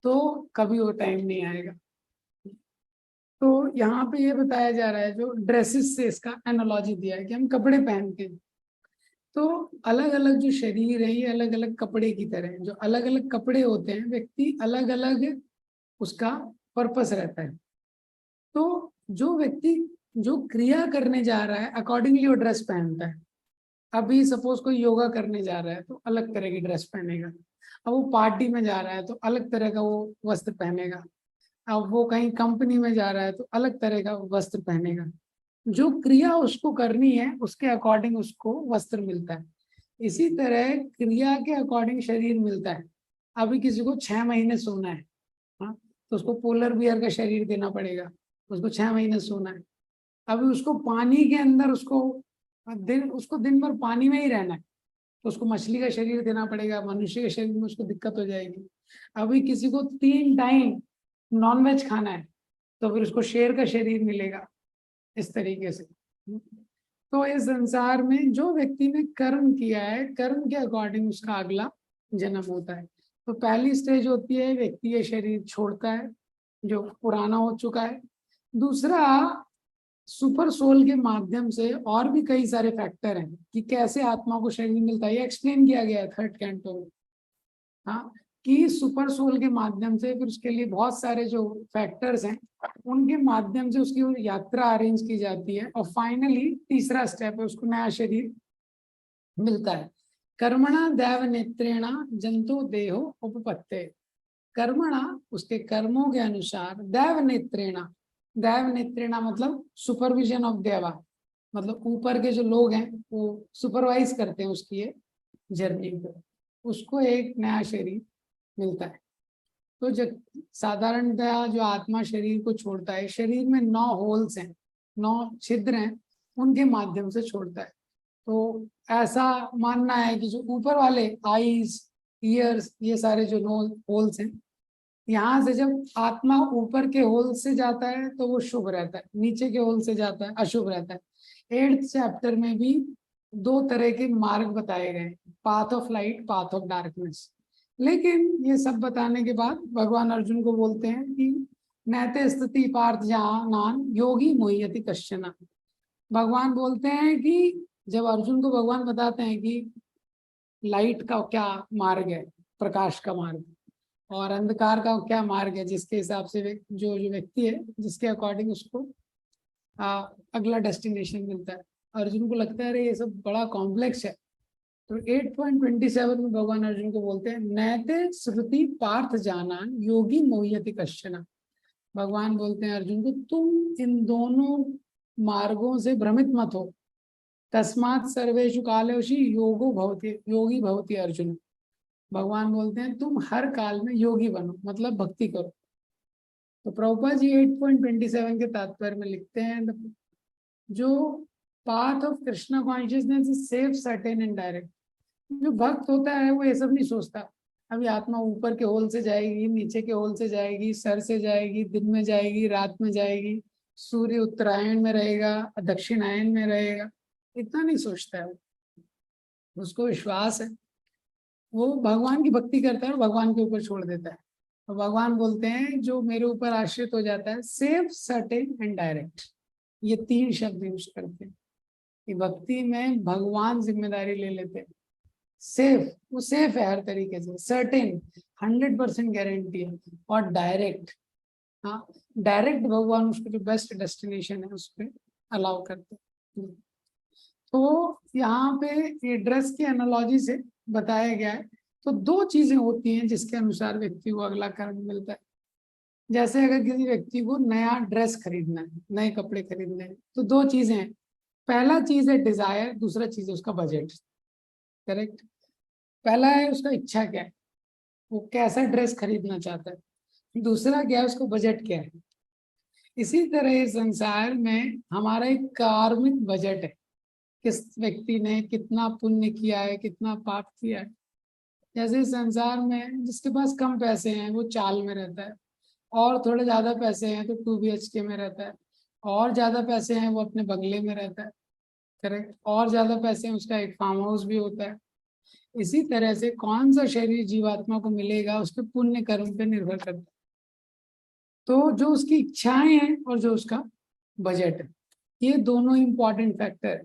तो कभी वो टाइम नहीं आएगा। तो यहाँ पे ये बताया जा रहा है, जो ड्रेसेस से इसका एनालॉजी दिया है कि हम कपड़े पहनते हैं, तो अलग अलग जो शरीर है ये अलग अलग कपड़े की तरह है। जो अलग अलग कपड़े होते हैं, व्यक्ति अलग अलग उसका पर्पस रहता है। तो जो व्यक्ति जो क्रिया करने जा रहा है अकॉर्डिंगली वो ड्रेस पहनता है। अभी सपोज कोई योगा करने जा रहा है तो अलग तरह की ड्रेस पहनेगा, अब वो पार्टी में जा रहा है तो अलग तरह का वो वस्त्र पहनेगा, अब वो कहीं कंपनी में जा रहा है तो अलग तरह का वस्त्र पहनेगा। जो क्रिया उसको करनी है उसके अकॉर्डिंग उसको वस्त्र मिलता है। इसी तरह क्रिया के अकॉर्डिंग शरीर मिलता है। अभी किसी को 6 महीने सोना है, हाँ, तो उसको पोलर बियर का शरीर देना पड़ेगा, उसको 6 महीने सोना है। अभी उसको पानी के अंदर उसको दिन भर पानी में ही रहना है, तो उसको मछली का शरीर देना पड़ेगा, मनुष्य के शरीर में उसको दिक्कत हो जाएगी। अभी किसी को 3 टाइम नॉनवेज खाना है तो फिर उसको शेर का शरीर मिलेगा, इस तरीके से। तो इस संसार में जो व्यक्ति ने कर्म किया है, कर्म के अकॉर्डिंग उसका अगला जन्म होता है। तो पहली स्टेज होती है व्यक्ति ये शरीर छोड़ता है जो पुराना हो चुका है। दूसरा, सुपर सोल के माध्यम से और भी कई सारे फैक्टर हैं कि कैसे आत्मा को शरीर मिलता है, ये एक्सप्लेन किया गया है 3rd कैंटो में। हाँ, कि सुपर सोल के माध्यम से फिर उसके लिए बहुत सारे जो फैक्टर्स हैं उनके माध्यम से उसकी यात्रा अरेंज की जाती है और फाइनली तीसरा स्टेप है, उसको नया शरीर मिलता है। कर्मणा दैव नेत्रेणा जंतु देहो उपपत्ते। कर्मणा, उसके कर्मों के अनुसार, दैव नेत्रेणा, दैव नेत्रेणा मतलब सुपरविजन ऑफ देवा, मतलब ऊपर के जो लोग हैं वो सुपरवाइज करते हैं उसकी ये जर्नी को, उसको एक नया शरीर मिलता है। तो जब साधारणतः जो आत्मा शरीर को छोड़ता है, शरीर में 9 होल्स हैं, 9 छिद्र हैं, उनके माध्यम से छोड़ता है। तो ऐसा मानना है कि जो ऊपर वाले आईज, ईयर्स, ये सारे जो 9 होल्स हैं, यहाँ से जब आत्मा ऊपर के होल से जाता है तो वो शुभ रहता है, नीचे के होल से जाता है अशुभ रहता है। 8th चैप्टर में भी 2 तरह के मार्ग बताए गए, path of light, path of darkness. लेकिन ये सब बताने के बाद भगवान अर्जुन को बोलते हैं कि नैते स्थिति पार्थ जानान योगी मोह्यति कश्चन। भगवान बोलते हैं कि जब अर्जुन को भगवान बताते हैं कि लाइट का क्या मार्ग है, प्रकाश का मार्ग, और अंधकार का क्या मार्ग है, जिसके हिसाब से जो व्यक्ति है जिसके अकॉर्डिंग उसको अगला डेस्टिनेशन मिलता है। अर्जुन को लगता है अरे ये सब बड़ा कॉम्प्लेक्स है। तो 8.27 में भगवान अर्जुन को बोलते हैं नैते श्रुति पार्थ जानान योगी मोह्यति कश्चन। भगवान बोलते हैं अर्जुन को तुम इन दोनों मार्गों से भ्रमित मत हो, तस्मात् सर्वेषु कालेषु योगी भवति अर्जुन। भगवान बोलते हैं तुम हर काल में योगी बनो, मतलब भक्ति करो। तो प्रभुपाद जी 8.27 के तात्पर्य में लिखते हैं जो path of Krishna consciousness is safe, certain and direct. जो भक्त होता है वो ये सब नहीं सोचता, अभी आत्मा ऊपर के होल से जाएगी, नीचे के होल से जाएगी, सर से जाएगी, दिन में जाएगी, रात में जाएगी, सूर्य उत्तरायण में रहेगा, दक्षिणायन में रहेगा, इतना नहीं सोचता है वो। उसको विश्वास है, वो भगवान की भक्ति करता है और भगवान के ऊपर छोड़ देता है। और भगवान बोलते हैं जो मेरे ऊपर आश्रित हो जाता है, सेफ, सर्टेन एंड डायरेक्ट, ये 3 शब्द यूज करते हैं कि भक्ति में भगवान जिम्मेदारी ले लेते हैं। सेफ, वो सेफ है हर तरीके से, सर्टेन 100% गारंटी है, और डायरेक्ट, हाँ डायरेक्ट भगवान उसको जो बेस्ट डेस्टिनेशन है उस पर अलाउ करते हैं। तो यहाँ पे ये ड्रेस की एनालॉजी से बताया गया है। तो 2 चीजें होती हैं जिसके अनुसार व्यक्ति को अगला कर्म मिलता है। जैसे अगर किसी व्यक्ति को नया ड्रेस खरीदना है, नए कपड़े खरीदने हैं, तो 2 चीजें हैं। पहला चीज है डिजायर, दूसरा चीज है उसका बजट। करेक्ट। पहला है उसका इच्छा क्या है, वो कैसा ड्रेस खरीदना चाहता है, दूसरा क्या है उसको बजट क्या है। इसी तरह संसार में हमारा एक कार्मिक बजट है, किस व्यक्ति ने कितना पुण्य किया है, कितना पाप किया है। जैसे संसार में जिसके पास कम पैसे हैं वो चाल में रहता है, और थोड़े ज्यादा पैसे हैं तो 2 BHK में रहता है, और ज्यादा पैसे हैं वो अपने बंगले में रहता है। करेक्ट। और ज्यादा पैसे हैं उसका एक फार्म हाउस भी होता है। इसी तरह से कौन सा शरीर जीवात्मा को मिलेगा उसके पुण्य कर्म पे निर्भर करता है। तो जो उसकी इच्छाएं हैं और जो उसका बजट है, ये दोनों इंपॉर्टेंट फैक्टर है।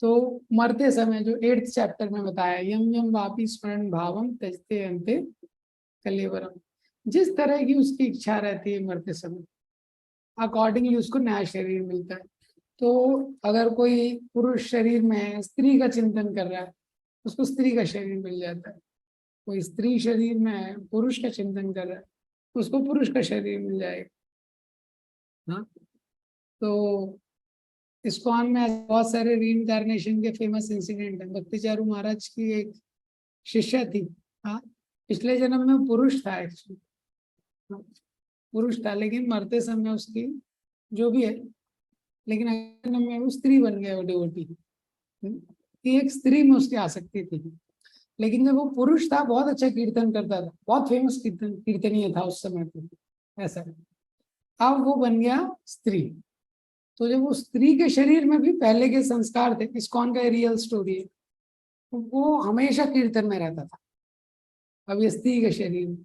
तो मरते समय जो 8th चैप्टर में बताया, यम यम वापी स्मरण भावम त्यजते अंते कलेवरम, जिस तरह की उसकी इच्छा रहती है मरते समय, अकॉर्डिंगली उसको नया शरीर मिलता है। तो अगर कोई पुरुष शरीर में स्त्री का चिंतन कर रहा है, उसको स्त्री का शरीर मिल जाता है। कोई स्त्री शरीर में पुरुष का चिंतन कर रहा है, उसको पुरुष का शरीर मिल जाएगा। हाँ, तो इस्कॉन में बहुत सारे रीइंकार्नेशन के फेमस इंसिडेंट है। भक्ति चारू महाराज की एक शिष्या थी, हाँ, पिछले जन्म में पुरुष था एक्चुअली, पुरुष था, लेकिन मरते समय उसकी जो भी है, लेकिन अगले जन्म में वो स्त्री बन गया, वो डिवोटी कि एक स्त्री में उसकी आसक्ति थी। लेकिन जब वो पुरुष था बहुत अच्छा कीर्तन करता था, बहुत फेमस कीर्तनीय था उस समय पे, ऐसा। अब वो बन गया स्त्री, तो जब वो स्त्री के शरीर में भी पहले के संस्कार थे, इस्कॉन का रियल स्टोरी है, तो वो हमेशा कीर्तन में रहता था। अब ये स्त्री के शरीर में,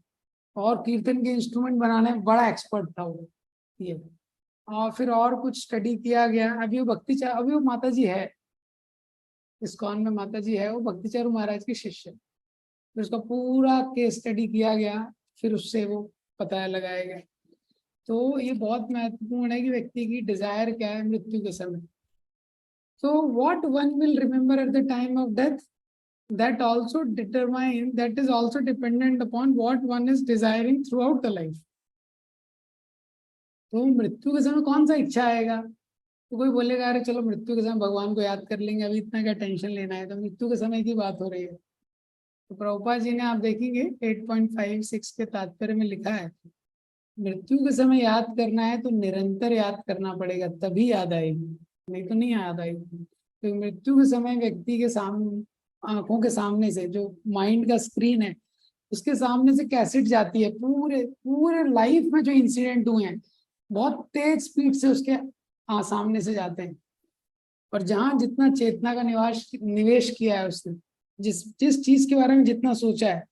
और कीर्तन के इंस्ट्रूमेंट बनाने में बड़ा एक्सपर्ट था वो ये। और फिर और कुछ स्टडी किया गया, अभी वो अभी वो माता जी है इस्कॉन में, माता जी है, वो भक्ति चारू महाराज की शिष्य। फिर उसका पूरा केस स्टडी किया गया, फिर उससे वो पता लगाया गया। तो ये बहुत महत्वपूर्ण है कि व्यक्ति की डिजायर क्या है मृत्यु के समय। So what one will remember at the time of death, that is also dependent upon what one is desiring throughout the life. तो मृत्यु के समय कौन सा इच्छा आएगा, तो कोई बोलेगा अरे चलो मृत्यु के समय भगवान को याद कर लेंगे, अभी इतना क्या टेंशन लेना है, तो मृत्यु के समय की बात हो रही है। तो प्रभुपाद जी ने, आप देखेंगे 8.56 के तात्पर्य में लिखा है, मृत्यु के समय याद करना है तो निरंतर याद करना पड़ेगा, तभी याद आएगी, नहीं तो नहीं याद आएगी। तो मृत्यु के समय व्यक्ति के सामने, आंखों के सामने से, जो माइंड का स्क्रीन है उसके सामने से कैसेट जाती है, पूरे पूरे लाइफ में जो इंसिडेंट हुए हैं बहुत तेज स्पीड से उसके सामने से जाते हैं। और जहां जितना चेतना का निवेश किया है उसने, जिस जिस चीज के बारे में जितना सोचा है,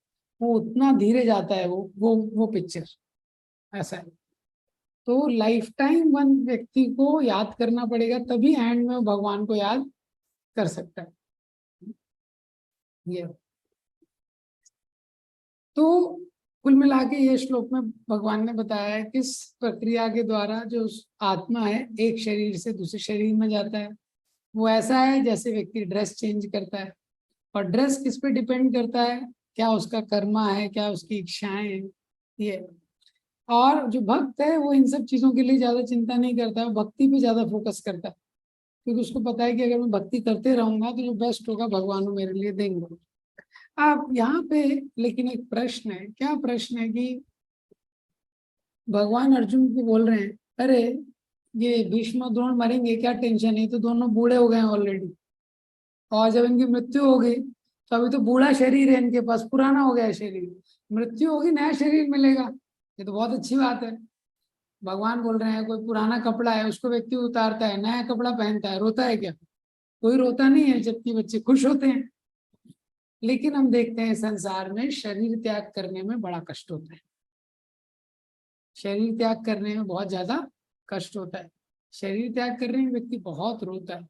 वो उतना धीरे जाता है वो पिक्चर, ऐसा है। तो लाइफ टाइम वन व्यक्ति को याद करना पड़ेगा, तभी एंड में वो भगवान को याद कर सकता है। ये तो कुल मिला के ये श्लोक में भगवान ने बताया है किस प्रक्रिया के द्वारा जो आत्मा है एक शरीर से दूसरे शरीर में जाता है। वो ऐसा है जैसे व्यक्ति ड्रेस चेंज करता है, और ड्रेस किस पे डिपेंड करता है, क्या उसका कर्मा है, क्या उसकी इच्छाएं हैं, ये। और जो भक्त है वो इन सब चीजों के लिए ज्यादा चिंता नहीं करता है, भक्ति पे ज्यादा फोकस करता है, क्योंकि उसको पता है कि अगर मैं भक्ति करते रहूंगा तो जो बेस्ट होगा भगवान वो मेरे लिए देंगे। अब यहाँ पे लेकिन एक प्रश्न है, क्या प्रश्न है कि भगवान अर्जुन को बोल रहे हैं, अरे ये भीष्म द्रोण मरेंगे क्या टेंशन है, तो दोनों बूढ़े हो गए हैं ऑलरेडी, और जब इनकी मृत्यु हो गई तो अभी तो बूढ़ा शरीर है इनके पास, पुराना हो गया है शरीर, मृत्यु होगी नया शरीर मिलेगा, ये तो बहुत अच्छी बात है। भगवान बोल रहे हैं कोई पुराना कपड़ा है उसको व्यक्ति उतारता है, नया कपड़ा पहनता है, रोता है क्या? कोई रोता नहीं है, जबकि बच्चे खुश होते हैं। लेकिन हम देखते हैं संसार में शरीर त्याग करने में बड़ा कष्ट होता है, शरीर त्याग करने में बहुत ज्यादा कष्ट होता है, शरीर त्याग करने में व्यक्ति बहुत रोता है।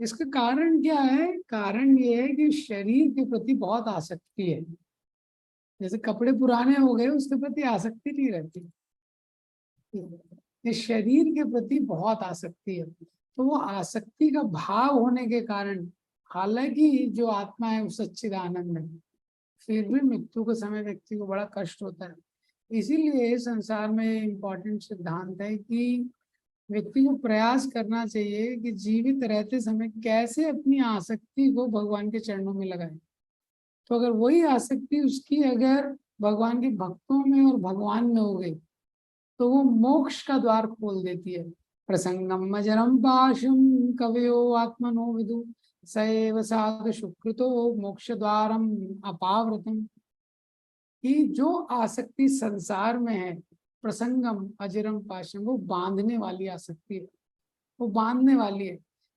इसका कारण क्या है? कारण ये है कि शरीर के प्रति बहुत आसक्ति है। जैसे कपड़े पुराने हो गए उसके प्रति आसक्ति नहीं रहती, ये शरीर के प्रति बहुत आसक्ति है। तो वो आसक्ति का भाव होने के कारण, हालांकि जो आत्मा है वो सच्चिदानंद है, फिर भी मृत्यु के समय व्यक्ति को बड़ा कष्ट होता है। इसीलिए संसार में इम्पोर्टेंट सिद्धांत है कि व्यक्ति को प्रयास करना चाहिए कि जीवित रहते समय कैसे अपनी आसक्ति को भगवान के चरणों में लगाए। तो अगर वही आसक्ति उसकी अगर भगवान के भक्तों में और भगवान में हो गई तो वो मोक्ष का द्वार खोल देती है। प्रसंगम मजरम पाशम कवयो आत्मनो विदु सैव साध सुकृतो मोक्ष द्वारम अपावृतम। कि जो आसक्ति संसार में है, प्रसंगम अजरम पाशम, वो बांधने वाली आसक्ति है, वो बांधने वाली है।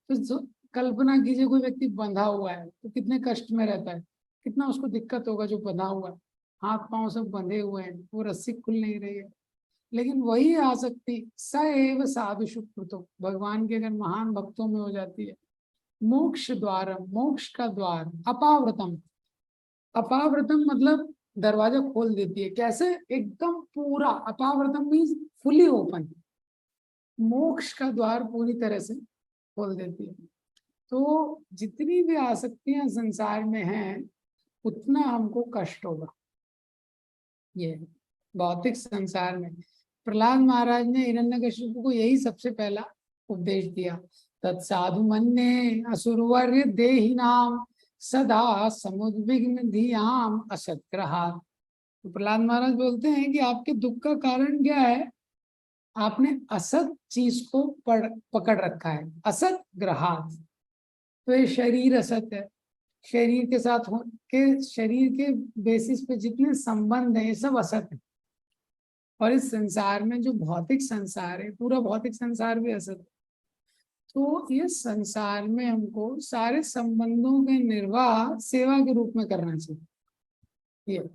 तो कल्पना कीजिए कोई व्यक्ति बंधा हुआ है तो कितने कष्ट में रहता है, कितना उसको दिक्कत होगा। जो बंधा हुआ है, हाथ पांव सब बंधे हुए हैं, वो रस्सी खुल नहीं रही है। लेकिन वही आसक्ति सएव साधु सुकृतो, भगवान के अगर महान भक्तों में हो जाती है, मोक्ष द्वार, मोक्ष का द्वार, अपावृतम, अपावृतम मतलब दरवाजा खोल देती है। कैसे? एकदम पूरा, अपावृतम मीन्स फुली ओपन, मोक्ष का द्वार पूरी तरह से खोल देती है। तो जितनी भी आसक्तियां संसार में हैं उतना हमको कष्ट होगा। ये भौतिक संसार में प्रहलाद महाराज ने हिरण्यकशिपु को यही सबसे पहला उपदेश दिया, तत्साधु मन्ये असुरवर्य देहि नाम सदा समुद्विग्न धियाम असत्ग्रहा। तो प्रहलाद महाराज बोलते हैं कि आपके दुख का कारण क्या है? आपने असत चीज को पकड़ रखा है, असत ग्रहात। तो ये शरीर असत है, शरीर के साथ शरीर के बेसिस पे जितने संबंध हैं ये सब असत है। और इस संसार में जो भौतिक संसार है, पूरा भौतिक संसार भी असत है। तो ये संसार में हमको सारे संबंधों के निर्वाह सेवा के रूप में करना चाहिए ये,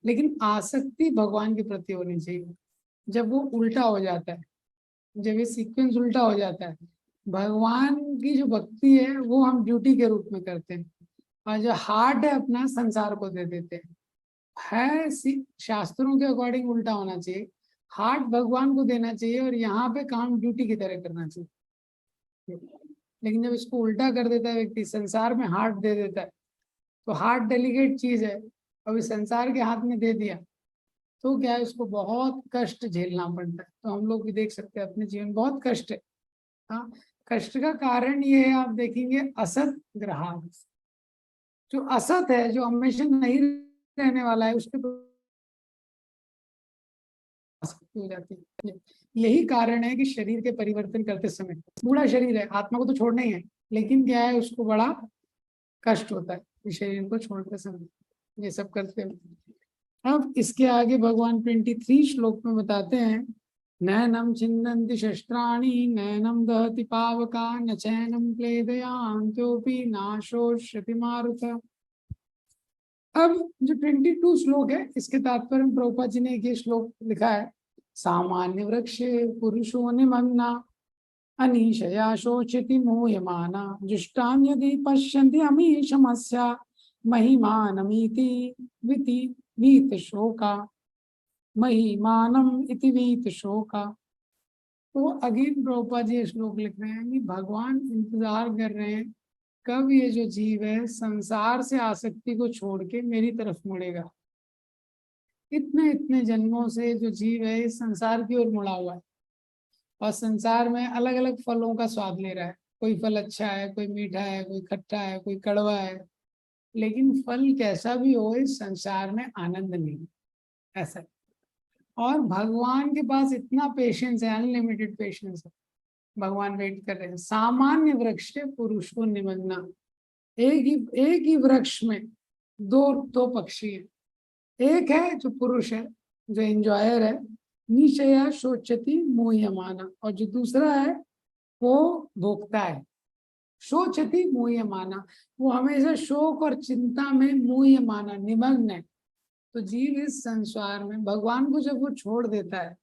लेकिन आसक्ति भगवान के प्रति होनी चाहिए। जब वो उल्टा हो जाता है, जब ये सीक्वेंस उल्टा हो जाता है, भगवान की जो भक्ति है वो हम ड्यूटी के रूप में करते हैं, और जो हार्ट है अपना संसार को दे देते हैं। है शास्त्रों के अकॉर्डिंग उल्टा होना चाहिए, हार्ट भगवान को देना चाहिए और यहाँ पे काम ड्यूटी की तरह करना चाहिए। लेकिन जब इसको उल्टा कर देता है व्यक्ति, संसार में हार्ट दे देता है, तो हार्ट डेलिकेट चीज है, अभी संसार के हाथ में दे दिया तो क्या है, उसको बहुत कष्ट झेलना पड़ता है। तो हम लोग भी देख सकते हैं अपने जीवन बहुत कष्ट है। हाँ, कष्ट का कारण ये है, आप देखेंगे असत ग्रहांक, जो असत है, जो हमेशा नहीं रहने वाला है, उसके हो जाती है। यही कारण है कि शरीर के परिवर्तन करते समय, बूढ़ा शरीर है, आत्मा को तो छोड़ना ही है, लेकिन क्या है, उसको बड़ा कष्ट होता है शरीर को छोड़ते समय ये सब करते हैं। अब इसके आगे भगवान 23 श्लोक में बताते हैं, नैनम छिन्दन्ति शस्त्राणि नैनम दहति पावका न चैनम क्लेदयान्त्योऽपि नाशोष्यति मारुत। अब जो 22 श्लोक है इसके तात्पर्य में प्रभुपाद जी ने एक श्लोक लिखा है, सामान्य वृक्षे पुरुषो निमग्ना अनीशया शोचति मोह्यमाना जुष्टान यदि पश्यन्ति अमीशमस्या महिमानमिति विति वीत शोका, महिमानम इति वीत शोका। तो अगेन प्रभुपाद जी श्लोक लिख रहे हैं कि भगवान इंतजार कर रहे हैं कब ये जो जीव है संसार से आसक्ति को छोड़ के मेरी तरफ मुड़ेगा। इतने इतने जन्मों से जो जीव है इस संसार की ओर मुड़ा हुआ है और संसार में अलग अलग फलों का स्वाद ले रहा है। कोई फल अच्छा है, कोई मीठा है, कोई खट्टा है, कोई कड़वा है, लेकिन फल कैसा भी हो इस संसार में आनंद नहीं, ऐसा। और भगवान के पास इतना पेशेंस है, अनलिमिटेड पेशेंस है। भगवान वेट कर रहे हैं, सामान्य वृक्ष पुरुष को निमग्ना, एक ही वृक्ष में दो दो पक्षी हैं। एक है जो पुरुष है, जो एंजॉयर है, निशया शोचती मुह्यमाना, और जो दूसरा है वो भोगता है, शोचती मुह्यमाना, वो हमेशा शोक और चिंता में मुह्यमाना निमग्न है। तो जीव इस संसार में भगवान को जब वो छोड़ देता है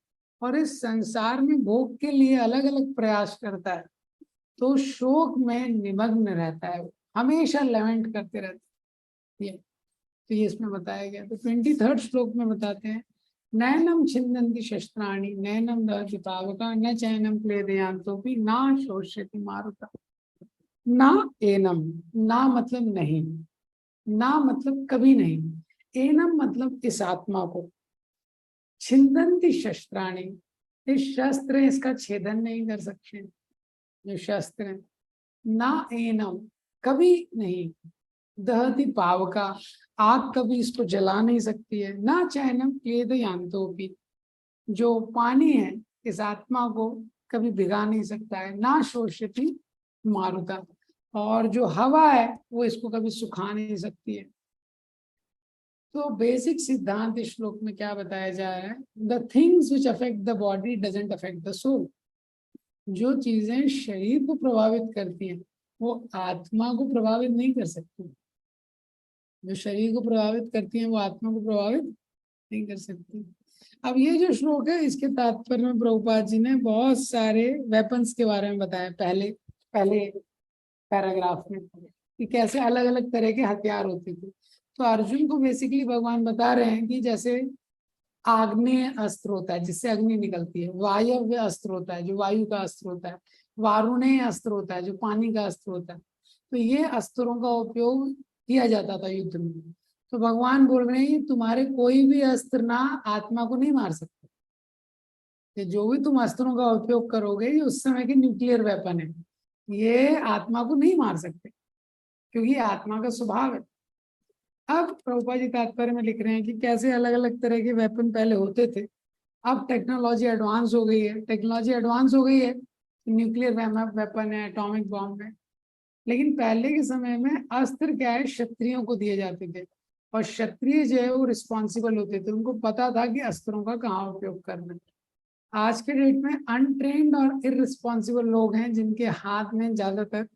और इस संसार में भोग के लिए अलग अलग प्रयास करता है, तो शोक में निमग्न रहता है, हमेशा लमेंट करते रहते हैं। तो ये इसमें बताया गया। तो 23rd श्लोक में बताते हैं, नैनम छिन्दन्ति शस्त्राणि नैनम दहति पावका न चैनम क्लेदयांतोपि ना शोष्यति मारुता। ना एनम, ना मतलब नहीं, ना मतलब कभी नहीं, एनम मतलब इस आत्मा को, छिन्दन्ति शस्त्राणि, इस शस्त्र इसका छेदन नहीं कर सकते जो शस्त्र है। ना एनम, कभी नहीं, दहति पावका, आग कभी इसको जला नहीं सकती है, ना चैनम क्लेदयांतोपि, जो पानी है इस आत्मा को कभी भिगा नहीं सकता है, ना शोष्यति मारुता, और जो हवा है वो इसको कभी सुखा नहीं सकती है। तो बेसिक सिद्धांत इस श्लोक में क्या बताया जा रहा है, the things which affect the body doesn't affect the soul. जो चीजें शरीर को प्रभावित करती हैं वो आत्मा को प्रभावित नहीं कर सकती, जो शरीर को प्रभावित करती हैं वो आत्मा को प्रभावित नहीं कर सकती। अब ये जो श्लोक है इसके तात्पर्य में प्रभुपाद जी ने बहुत सारे वेपन्स के बारे में बताया पहले पहले पैराग्राफ में, कि कैसे अलग अलग तरह के हथियार होते थे। तो अर्जुन को बेसिकली भगवान बता रहे हैं कि जैसे आग्नेय अस्त्र होता है जिससे अग्नि निकलती है, वायव्य अस्त्र होता है जो वायु का अस्त्र होता है, वारुणेय अस्त्र होता है जो पानी का अस्त्र होता है। तो ये अस्त्रों का उपयोग किया जाता था युद्ध में। तो भगवान बोल रहे हैं तुम्हारे कोई भी अस्त्र ना आत्मा को नहीं मार सकते, कि जो भी तुम अस्त्रों का उपयोग करोगे ये उस समय के न्यूक्लियर वेपन है, ये आत्मा को नहीं मार सकते क्योंकि आत्मा का स्वभाव है। अब प्रभुपाद जी तात्पर्य में लिख रहे हैं कि कैसे अलग अलग तरह के वेपन पहले होते थे, अब टेक्नोलॉजी एडवांस हो गई है, टेक्नोलॉजी एडवांस हो गई है, न्यूक्लियर वेपन है, एटॉमिक बॉम्ब है। लेकिन पहले के समय में अस्त्र क्या है क्षत्रियों को दिए जाते थे, और क्षत्रिय जो है वो रिस्पॉन्सिबल होते थे, उनको पता था कि अस्त्रों का कहाँ उपयोग करना है। आज के डेट में अनट्रेन्ड और इररिस्पॉन्सिबल लोग हैं जिनके हाथ में ज्यादातर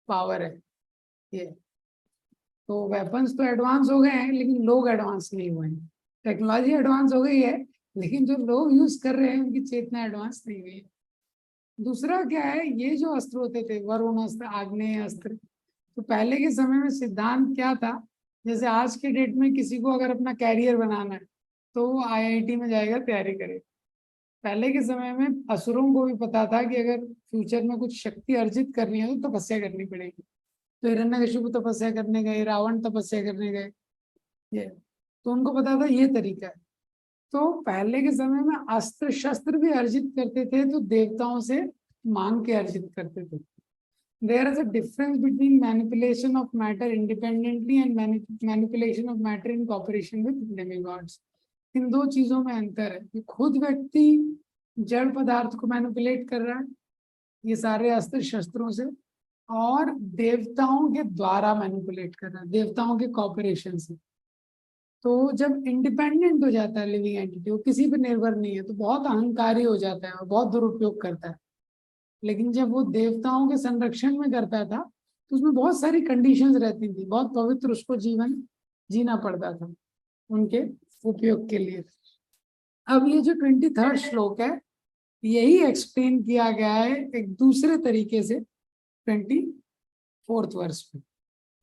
पावर है। ये तो वेपन्स तो एडवांस हो गए हैं लेकिन लोग एडवांस नहीं हुए हैं। टेक्नोलॉजी एडवांस हो गई है लेकिन जो लोग यूज कर रहे हैं उनकी चेतना एडवांस नहीं हुई है। दूसरा क्या है, ये जो अस्त्र होते थे वरुण अस्त्र, आग्नेय अस्त्र, तो पहले के समय में सिद्धांत क्या था, जैसे आज के डेट में किसी को अगर अपना कैरियर बनाना है तो वो IIT में जाएगा, तैयारी करे। पहले के समय में असुरों को भी पता था कि अगर फ्यूचर में कुछ शक्ति अर्जित करनी है तो तपस्या करनी पड़ेगी। तो हिरण्यकशिपु तपस्या करने गए, रावण तपस्या करने गए, ये तो उनको पता था ये तरीका है। तो पहले के समय में अस्त्र शस्त्र भी अर्जित करते थे तो देवताओं से मांग के अर्जित करते थे। There is a difference between manipulation of matter independently and manipulation of matter in cooperation with demigods. इन दो चीजों में अंतर है कि खुद व्यक्ति जड़ पदार्थ को मैनिपुलेट कर रहा है ये सारे अस्त्र शस्त्रों से, और देवताओं के द्वारा मैनिपुलेट कर रहा है, देवताओं के कॉपरेशन से। तो जब इंडिपेंडेंट हो जाता है लिविंग एंटिटी, वो किसी पर निर्भर नहीं है, तो बहुत अहंकारी हो जाता है और बहुत दुरुपयोग करता है। लेकिन जब वो देवताओं के संरक्षण में करता था तो उसमें बहुत सारी कंडीशंस रहती थी, बहुत पवित्र उसको जीवन जीना पड़ता था उनके उपयोग के लिए। अब ये जो 23rd श्लोक है यही एक्सप्लेन किया गया है एक दूसरे तरीके से 24th वर्ष में,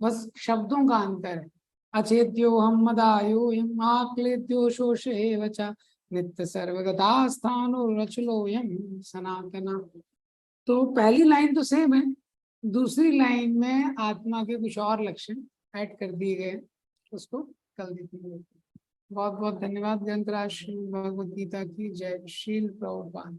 बस शब्दों का अंतर है। अचेत्यो हम मदायो यम आक्लेत्यो शोष एवचा नित्य सर्वगता स्थानो रचलो यम सनातना। तो पहली लाइन तो सेम है, दूसरी लाइन में आत्मा के कुछ और लक्षण ऐड कर दिए गए, उसको कल देखेंगे। बहुत बहुत धन्यवाद। ग्रंथराज श्री भगवद गीता की जय। शील प्रभुपाद।